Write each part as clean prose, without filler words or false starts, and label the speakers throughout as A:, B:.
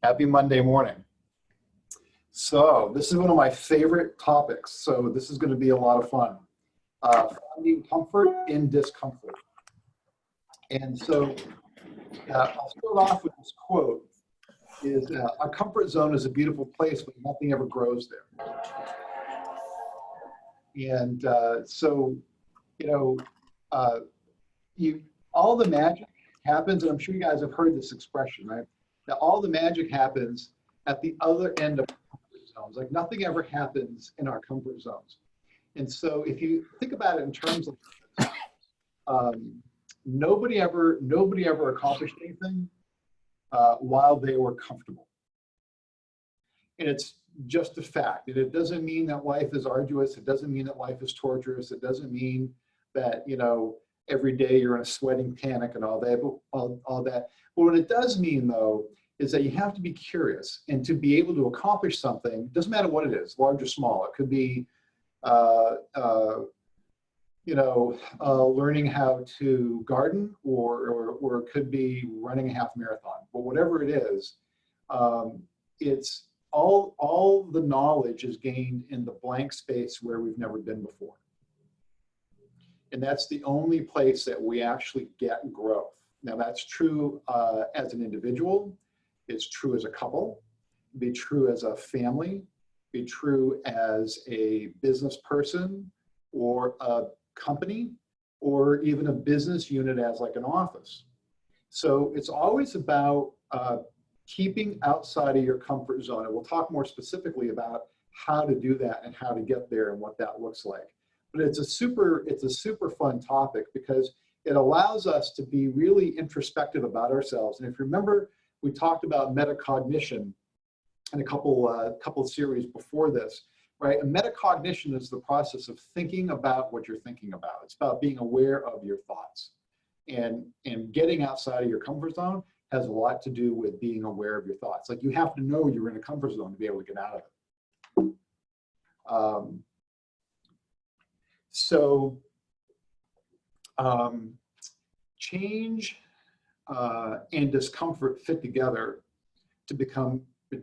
A: Happy Monday morning. So this is one of my favorite topics. So this is going to be a lot of fun. Finding comfort in discomfort. And so I'll start off with this quote, is a comfort zone is a beautiful place, but nothing ever grows there. And all the magic happens, and I'm sure you guys have heard this expression, right? That all the magic happens at the other end of comfort zones. Like nothing ever happens in our comfort zones. And so if you think about it in terms of nobody ever accomplished anything while they were comfortable. And it's just a fact. And it doesn't mean that life is arduous. It doesn't mean that life is torturous. It doesn't mean that, every day you're in a sweating panic and all that. But what it does mean, though, is that you have to be curious, and to be able to accomplish something, doesn't matter what it is, large or small. It could be, learning how to garden, or it could be running a half marathon. But whatever it is, it's all the knowledge is gained in the blank space where we've never been before. And that's the only place that we actually get growth. Now that's true as an individual, it's true as a couple, be true as a family, be true as a business person or a company, or even a business unit as like an office. So it's always about keeping outside of your comfort zone. And we'll talk more specifically about how to do that and how to get there and what that looks like. But it's a super fun topic because it allows us to be really introspective about ourselves. And if you remember, we talked about metacognition in a couple series before this, right? And metacognition is the process of thinking about what you're thinking about. It's about being aware of your thoughts. And getting outside of your comfort zone has a lot to do with being aware of your thoughts. Like you have to know you're in a comfort zone to be able to get out of it. Change and discomfort fit together to become a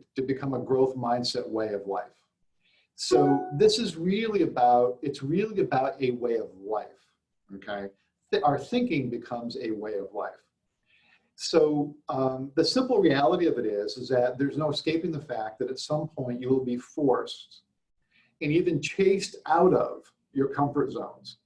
A: growth mindset way of life. So this is really about, it's really about a way of life, okay? Our thinking becomes a way of life. So the simple reality of it is that there's no escaping the fact that at some point you will be forced and even chased out of your comfort zones.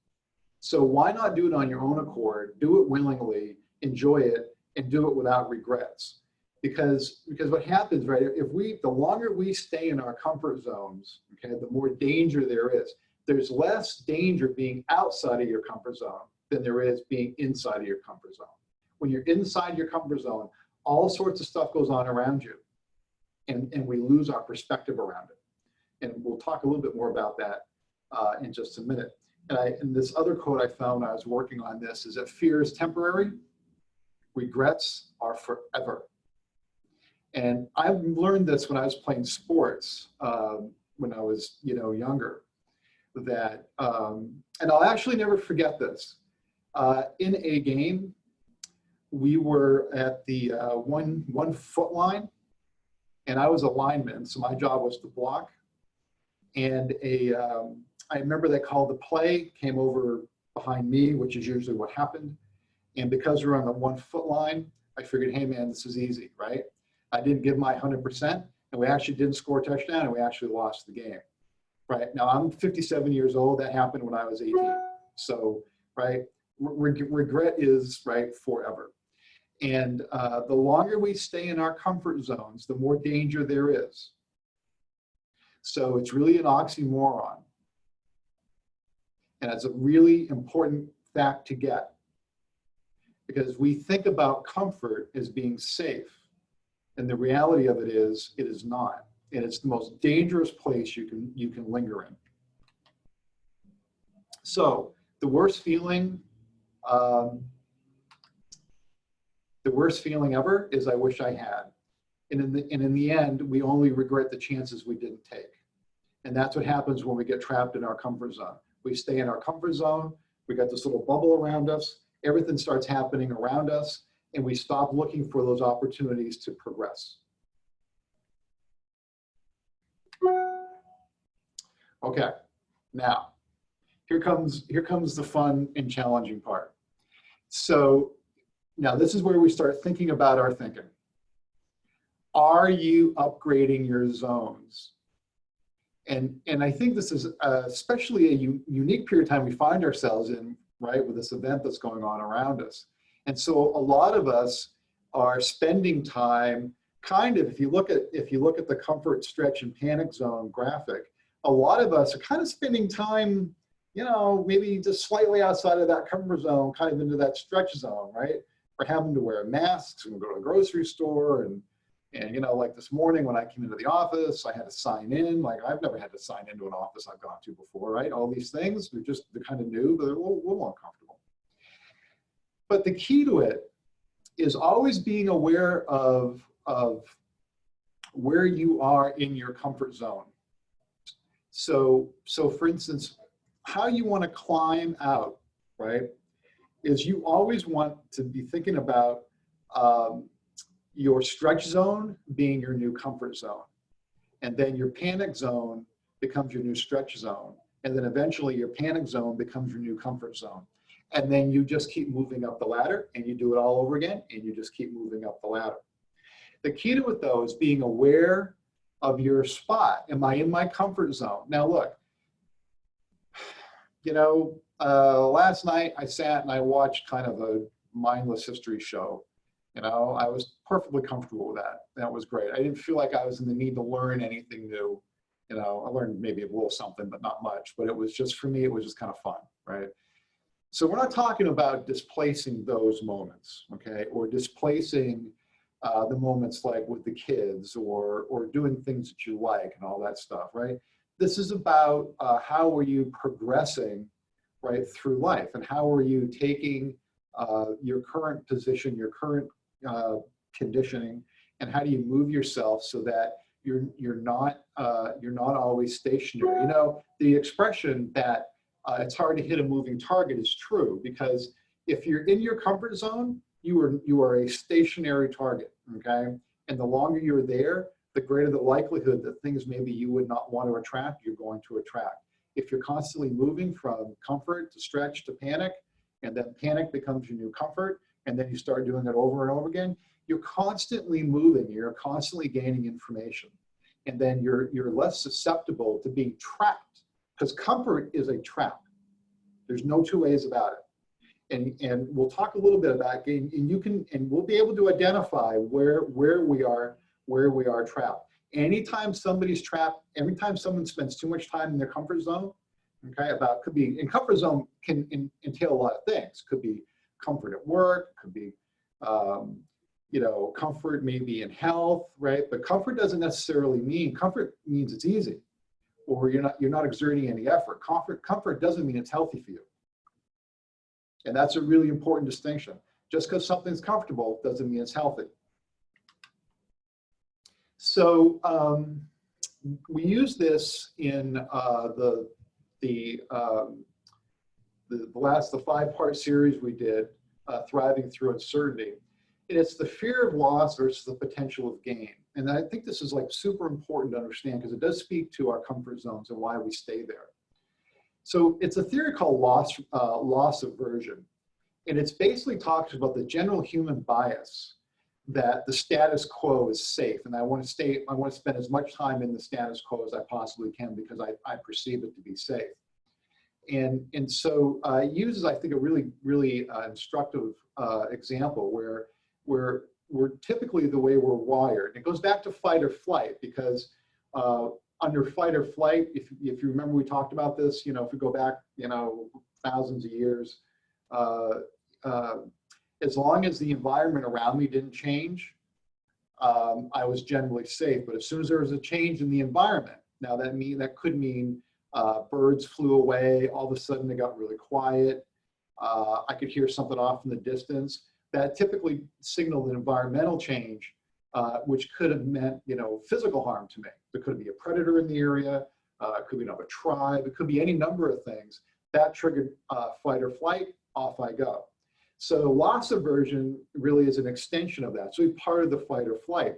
A: So why not do it on your own accord, do it willingly, enjoy it, and do it without regrets? Because what happens, right, the longer we stay in our comfort zones, okay, the more danger there is. There's less danger being outside of your comfort zone than there is being inside of your comfort zone. When you're inside your comfort zone, all sorts of stuff goes on around you, and we lose our perspective around it. And we'll talk a little bit more about that in just a minute. And this other quote I found when I was working on this is that fear is temporary, regrets are forever. And I learned this when I was playing sports when I was younger, that, and I'll actually never forget this. In a game, we were at the 1 foot line, and I was a lineman, so my job was to block. And I remember they called the play, came over behind me, which is usually what happened. And because we're on the 1 foot line, I figured, hey man, this is easy, right? I didn't give my 100%, and we actually didn't score a touchdown, and we actually lost the game, right? Now I'm 57 years old. That happened when I was 18. So, right, regret is, right, forever. And the longer we stay in our comfort zones, the more danger there is. So it's really an oxymoron. And it's a really important fact to get, because we think about comfort as being safe. And the reality of it is not. And it's the most dangerous place you can linger in. So the worst feeling ever is I wish I had. And in the end, we only regret the chances we didn't take. And that's what happens when we get trapped in our comfort zone. We stay in our comfort zone, we got this little bubble around us, everything starts happening around us, and we stop looking for those opportunities to progress. Okay, now here comes the fun and challenging part. So now this is where we start thinking about our thinking. Are you upgrading your zones? And I think this is especially a unique period of time we find ourselves in, right, with this event that's going on around us. And so a lot of us are spending time kind of, if you look at the comfort, stretch, and panic zone graphic, a lot of us are kind of spending time, you know, maybe just slightly outside of that comfort zone, kind of into that stretch zone, right? We're having to wear masks and go to the grocery store, and you know, like this morning when I came into the office, I had to sign in. Like, I've never had to sign into an office I've gone to before, right? All these things, they're kind of new, but they're a little uncomfortable. But the key to it is always being aware of where you are in your comfort zone. So for instance, how you want to climb out, right, is you always want to be thinking about your stretch zone being your new comfort zone. And then your panic zone becomes your new stretch zone. And then eventually your panic zone becomes your new comfort zone. And then you just keep moving up the ladder, and you do it all over again, and you just keep moving up the ladder. The key to it, though, is being aware of your spot. Am I in my comfort zone? Now, look, you know, last night I sat and I watched kind of a mindless history show. You know, I was perfectly comfortable with that. That was great. I didn't feel like I was in the need to learn anything new. You know, I learned maybe a little something, but not much. But it was just, for me, it was just kind of fun, right? So we're not talking about displacing those moments, okay? Or displacing the moments like with the kids, or doing things that you like and all that stuff, right? This is about how are you progressing, right, through life, and how are you taking your current position, your current conditioning, and how do you move yourself so that you're not always stationary. You know, the expression that it's hard to hit a moving target is true, because if you're in your comfort zone, you are a stationary target, okay? And the longer you're there, the greater the likelihood that things maybe you would not want to attract, you're going to attract. If you're constantly moving from comfort to stretch to panic, and then panic becomes your new comfort, and then you start doing it over and over again, you're constantly moving, you're constantly gaining information. And then you're less susceptible to being trapped, because comfort is a trap. There's no two ways about it. And we'll talk a little bit about, and we'll be able to identify where we are trapped. Anytime somebody's trapped, every time someone spends too much time in their comfort zone, okay, and comfort zone can entail a lot of things. Could be comfort at work, could be, you know, comfort maybe in health, right? But comfort doesn't necessarily mean, comfort means it's easy, or you're not exerting any effort. Comfort doesn't mean it's healthy for you. And that's a really important distinction. Just because something's comfortable doesn't mean it's healthy. So we use this in the 5-part series we did, Thriving Through Uncertainty. And it's the fear of loss versus the potential of gain. And I think this is like super important to understand, because it does speak to our comfort zones and why we stay there. So it's a theory called loss aversion. And it's basically talks about the general human bias that the status quo is safe. And I want to spend as much time in the status quo as I possibly can, because I perceive it to be safe. And so it uses, I think, a really instructive example where we're typically the way we're wired. And it goes back to fight or flight, because under fight or flight, if you remember, we talked about this, you know, if we go back, you know, thousands of years, as long as the environment around me didn't change, I was generally safe. But as soon as there was a change in the environment, now that could mean birds flew away, all of a sudden they got really quiet, I could hear something off in the distance, that typically signaled an environmental change, which could have meant, you know, physical harm to me. There could be a predator in the area, it could be another tribe, it could be any number of things. That triggered fight or flight, off I go. So loss aversion really is an extension of that. So it's part of the fight or flight.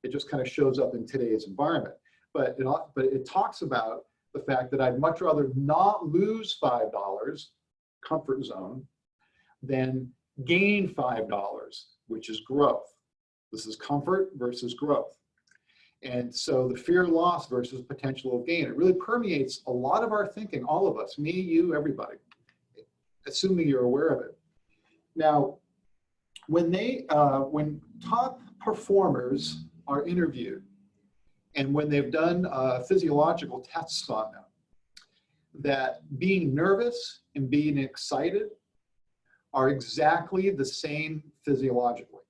A: It just kind of shows up in today's environment. But it talks about the fact that I'd much rather not lose $5, comfort zone, than gain $5, which is growth. This is comfort versus growth. And so the fear of loss versus potential of gain, it really permeates a lot of our thinking, all of us, me, you, everybody, assuming you're aware of it. Now, when top performers are interviewed, and when they've done physiological tests on them, that being nervous and being excited are exactly the same physiologically.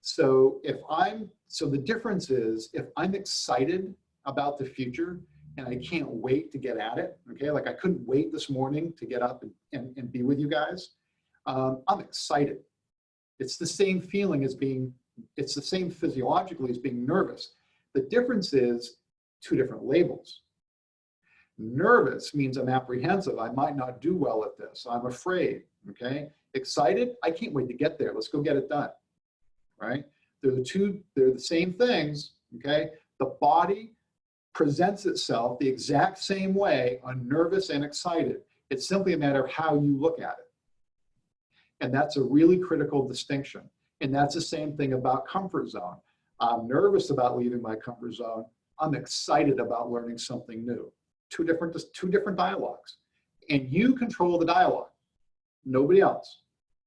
A: So the difference is, if I'm excited about the future and I can't wait to get at it, okay? Like I couldn't wait this morning to get up and be with you guys. I'm excited. It's the same feeling as it's the same physiologically as being nervous. The difference is two different labels. Nervous means I'm apprehensive. I might not do well at this. I'm afraid, okay? Excited, I can't wait to get there. Let's go get it done, right? They're the same things, okay? The body presents itself the exact same way on nervous and excited. It's simply a matter of how you look at it. And that's a really critical distinction. And that's the same thing about comfort zone. I'm nervous about leaving my comfort zone. I'm excited about learning something new. Two different dialogues. And you control the dialogue, nobody else.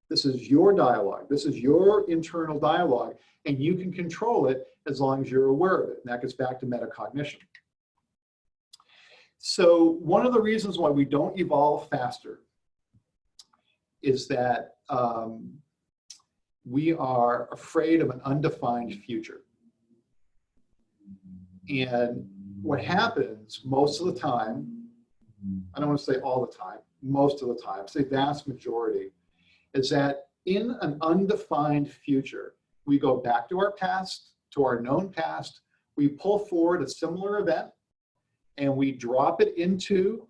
A: This is your dialogue. This is your internal dialogue, and you can control it as long as you're aware of it. And that gets back to metacognition. So one of the reasons why we don't evolve faster is that we are afraid of an undefined future. And what happens most of the time, I don't want to say all the time, most of the time, say vast majority, is that in an undefined future, we go back to our past, to our known past, we pull forward a similar event, and we drop it into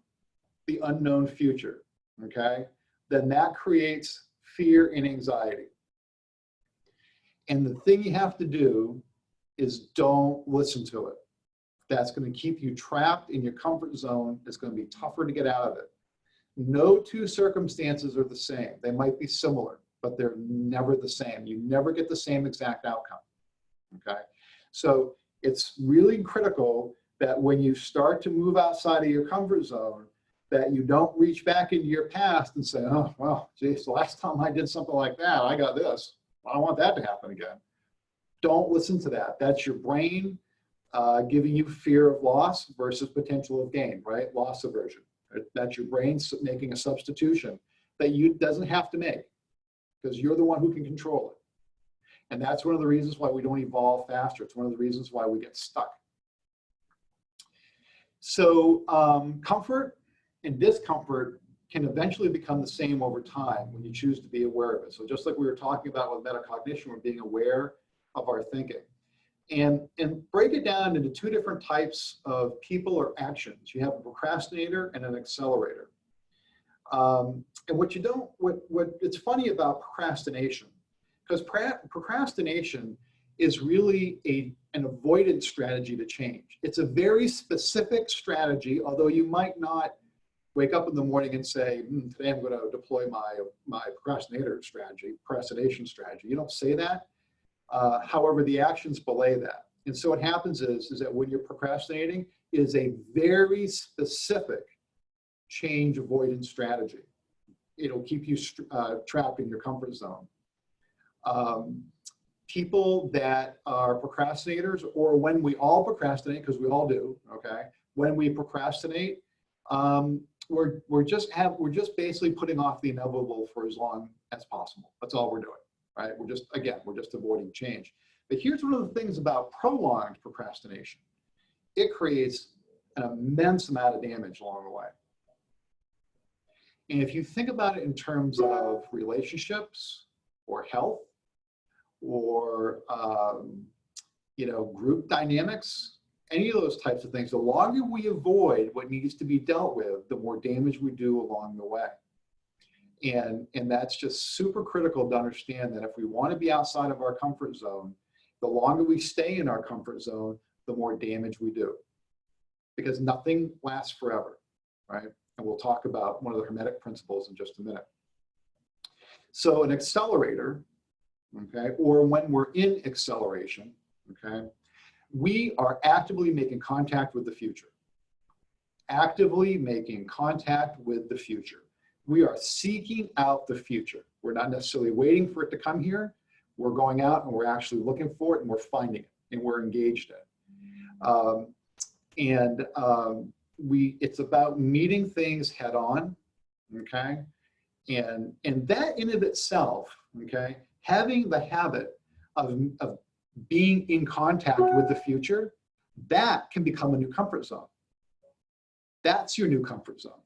A: the unknown future, okay? Then that creates fear and anxiety. And the thing you have to do is don't listen to it. That's going to keep you trapped in your comfort zone. It's going to be tougher to get out of it. No two circumstances are the same. They might be similar, but they're never the same. You never get the same exact outcome, okay? So it's really critical that when you start to move outside of your comfort zone, that you don't reach back into your past and say, oh, well, geez, the last time I did something like that, I got this. I don't want that to happen again. Don't listen to that. That's your brain giving you fear of loss versus potential of gain, right? Loss aversion. That's your brain making a substitution that you doesn't have to make because you're the one who can control it. And that's one of the reasons why we don't evolve faster. It's one of the reasons why we get stuck. So comfort and discomfort can eventually become the same over time when you choose to be aware of it. So just like we were talking about with metacognition, we're being aware of our thinking. And break it down into two different types of people or actions. You have a procrastinator and an accelerator. And what it's funny about procrastination, because procrastination is really an avoidance strategy to change. It's a very specific strategy, although you might not wake up in the morning and say, today I'm going to deploy my procrastination strategy. You don't say that. However, the actions belay that. And so what happens is that when you're procrastinating, it is a very specific change avoidance strategy. It'll keep you trapped in your comfort zone. People that are procrastinators, or when we all procrastinate, because we all do, okay? When we procrastinate, we're just basically putting off the inevitable for as long as possible. That's all we're doing. Right? We're just avoiding change. But here's one of the things about prolonged procrastination. It creates an immense amount of damage along the way. And if you think about it in terms of relationships or health or group dynamics, any of those types of things, the longer we avoid what needs to be dealt with, the more damage we do along the way. And that's just super critical to understand that if we want to be outside of our comfort zone, the longer we stay in our comfort zone, the more damage we do. because nothing lasts forever, right? And we'll talk about one of the Hermetic principles in just a minute. So an accelerator, okay, or when we're in acceleration, okay, we are actively making contact with the future. Actively making contact with the future. We are seeking out the future. We're not necessarily waiting for it to come here. We're going out and we're actually looking for it and we're finding it and we're engaged in it. It's about meeting things head on, okay? And that in of itself, okay, having the habit of being in contact with the future, that can become a new comfort zone. That's your new comfort zone,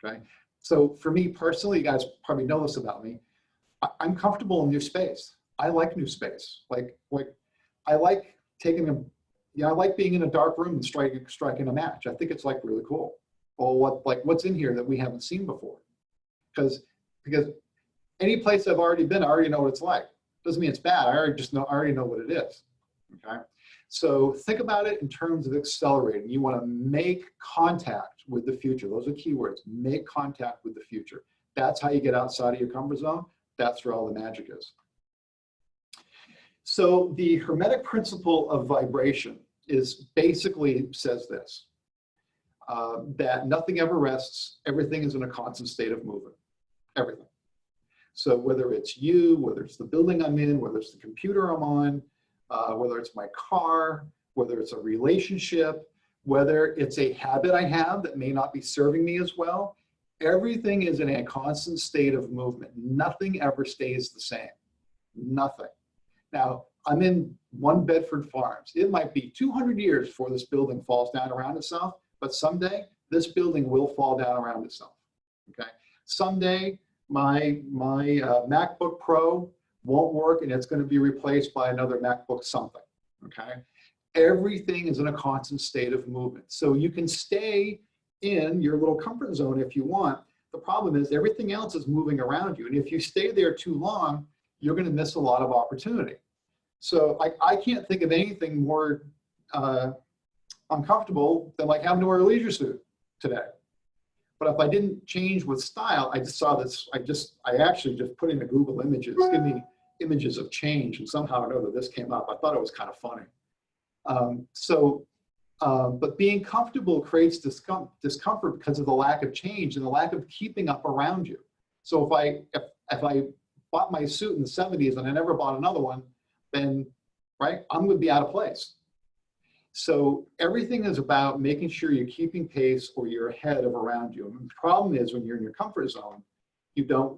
A: okay? So for me personally, you guys probably know this about me, I'm comfortable in new space. I like new space. Like I like taking a, I like being in a dark room and striking a match. I think it's like really cool. Well, what's in here that we haven't seen before? Because any place I've already been, I already know what it's like. Doesn't mean it's bad. I already know what it is. Okay. So think about it in terms of accelerating. You want to make contact with the future. Those are keywords. Make contact with the future. That's how you get outside of your comfort zone. That's where all the magic is. So the Hermetic principle of vibration is basically says this, that nothing ever rests. Everything is in a constant state of movement. Everything. So whether it's you, whether it's the building I'm in, whether it's the computer I'm on, whether it's my car, whether it's a relationship, whether it's a habit I have that may not be serving me as well, everything is in a constant state of movement. Nothing ever stays the same. Nothing. Now, I'm in One Bedford Farms. It might be 200 years before this building falls down around itself, but someday this building will fall down around itself, okay? Someday my MacBook Pro won't work and it's going to be replaced by another MacBook something, okay? Everything is in a constant state of movement. So you can stay in your little comfort zone if you want. The problem is everything else is moving around you. And if you stay there too long, you're going to miss a lot of opportunity. So I can't think of anything more uncomfortable than like having to wear a leisure suit today. But if I didn't change with style, I just saw this, I actually just put into Google Images, give me images of change, and somehow or another this came up. I thought it was kind of funny. But being comfortable creates discomfort because of the lack of change and the lack of keeping up around you. So if I bought my suit in the 70s and I never bought another one, then, right, I'm going to be out of place. So everything is about making sure you're keeping pace or you're ahead of around you. And the problem is when you're in your comfort zone, you don't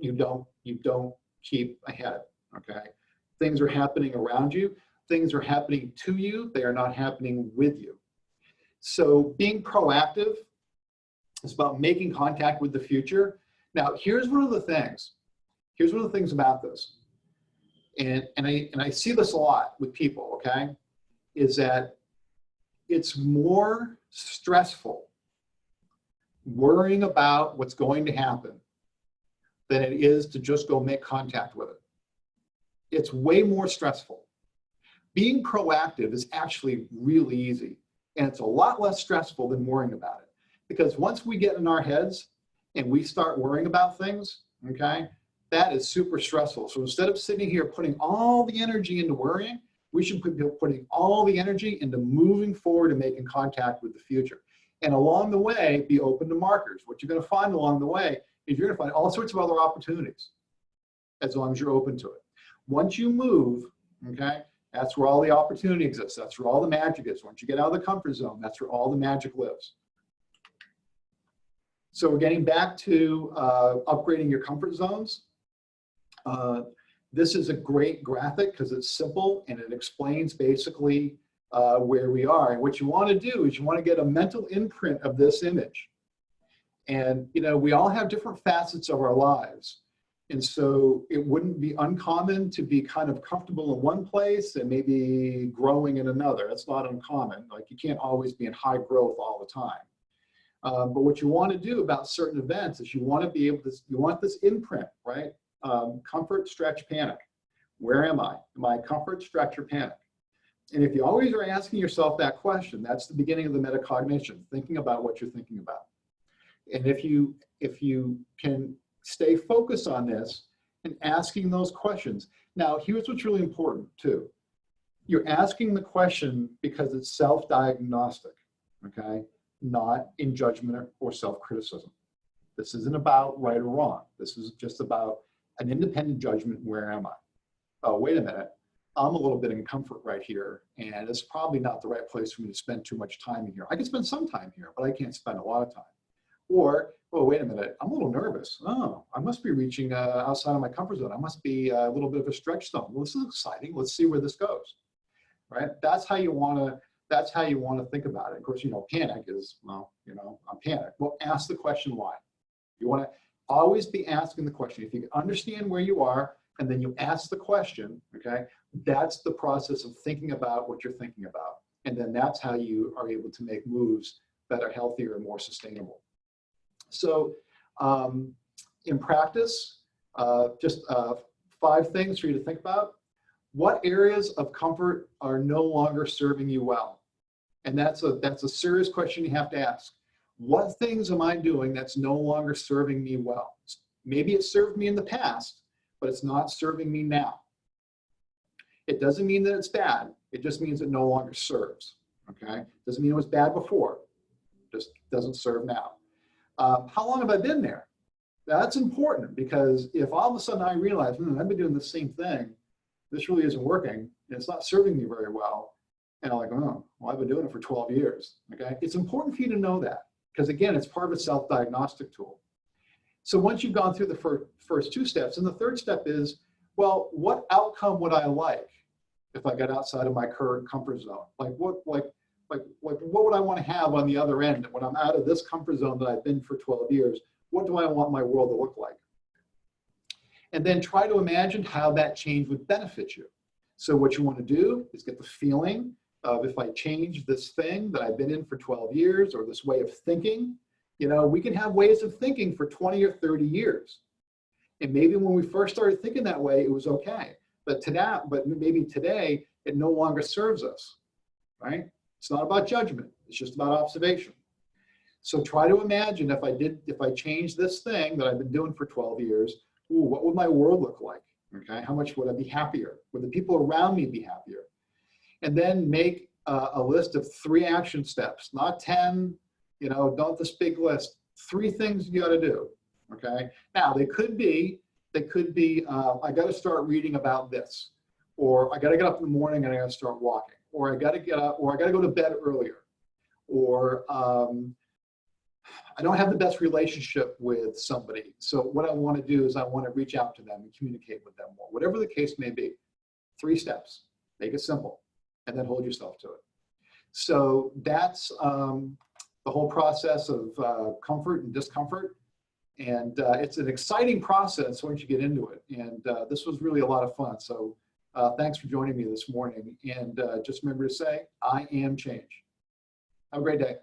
A: keep ahead, okay? Things are happening around you. Things are happening to you. They are not happening with you. So being proactive is about making contact with the future. Now, here's one of the things. Here's one of the things about this. And I see this a lot with people, okay, is that it's more stressful worrying about what's going to happen than it is to just go make contact with it. It's way more stressful. Being proactive is actually really easy, and it's a lot less stressful than worrying about it. Because once we get in our heads and we start worrying about things, okay, that is super stressful. So instead of sitting here putting all the energy into worrying, we should be putting all the energy into moving forward and making contact with the future. And along the way, be open to markers. What you're going to find along the way is you're going to find all sorts of other opportunities as long as you're open to it. Once you move, okay, that's where all the opportunity exists. That's where all the magic is. Once you get out of the comfort zone, that's where all the magic lives. So we're getting back to upgrading your comfort zones. This is a great graphic because it's simple and it explains basically where we are. And what you want to do is you want to get a mental imprint of this image. And, you know, we all have different facets of our lives. And so it wouldn't be uncommon to be kind of comfortable in one place and maybe growing in another. That's not uncommon. Like you can't always be in high growth all the time. But what you want to do about certain events is you want to be able to, you want this imprint, right? Comfort, stretch, panic. Where am I? Am I comfort, stretch, or panic? And if you always are asking yourself that question, that's the beginning of the metacognition, thinking about what you're thinking about. And if you can stay focused on this and asking those questions. Now, here's what's really important too. You're asking the question because it's self-diagnostic, okay? Not in judgment or self-criticism. This isn't about right or wrong. This is just about an independent judgment. Where am I? Oh, wait a minute. I'm a little bit in comfort right here, and it's probably not the right place for me to spend too much time in here. I can spend some time here, but I can't spend a lot of time. Or, oh, wait a minute, I'm a little nervous. Oh, I must be reaching outside of my comfort zone. I must be a little bit of a stretch zone. Well, this is exciting. Let's see where this goes, right? That's how you want to think about it. Of course, panic is, well, I'm panicked. Well, ask the question why. You want to always be asking the question. If you understand where you are, and then you ask the question, okay, that's the process of thinking about what you're thinking about. And then that's how you are able to make moves that are healthier and more sustainable. So in practice, just 5 things for you to think about. What areas of comfort are no longer serving you well? And that's a serious question you have to ask. What things am I doing that's no longer serving me well? Maybe it served me in the past, but it's not serving me now. It doesn't mean that it's bad. It just means it no longer serves, okay? Doesn't mean it was bad before, just doesn't serve now. How long have I been there? That's important, because if all of a sudden I realize, I've been doing the same thing, this really isn't working, and it's not serving me very well, and I'm like, oh, well, I've been doing it for 12 years, okay? It's important for you to know that, because again, it's part of a self-diagnostic tool. So once you've gone through the first 2 steps, and the third step is, well, what outcome would I like if I got outside of my current comfort zone? Like what would I want to have on the other end when I'm out of this comfort zone that I've been for 12 years? What do I want my world to look like? And then try to imagine how that change would benefit you. So what you want to do is get the feeling of, if I change this thing that I've been in for 12 years, or this way of thinking, we can have ways of thinking for 20 or 30 years. And maybe when we first started thinking that way, it was okay. But maybe today, it no longer serves us, right? It's not about judgment. It's just about observation. So try to imagine, if I changed this thing that I've been doing for 12 years, what would my world look like? Okay, how much would I be happier? Would the people around me be happier? And then make a list of 3 action steps, not 10, don't this big list. 3 things you got to do, okay? Now, they could be, I got to start reading about this, or I got to get up in the morning and I got to start walking, or I got to get up, or I got to go to bed earlier, or I don't have the best relationship with somebody. So what I want to do is I want to reach out to them and communicate with them more. Whatever the case may be, 3 steps, make it simple, and then hold yourself to it. So that's the whole process of comfort and discomfort. And it's an exciting process once you get into it. And this was really a lot of fun. So thanks for joining me this morning. And just remember to say, I am change. Have a great day.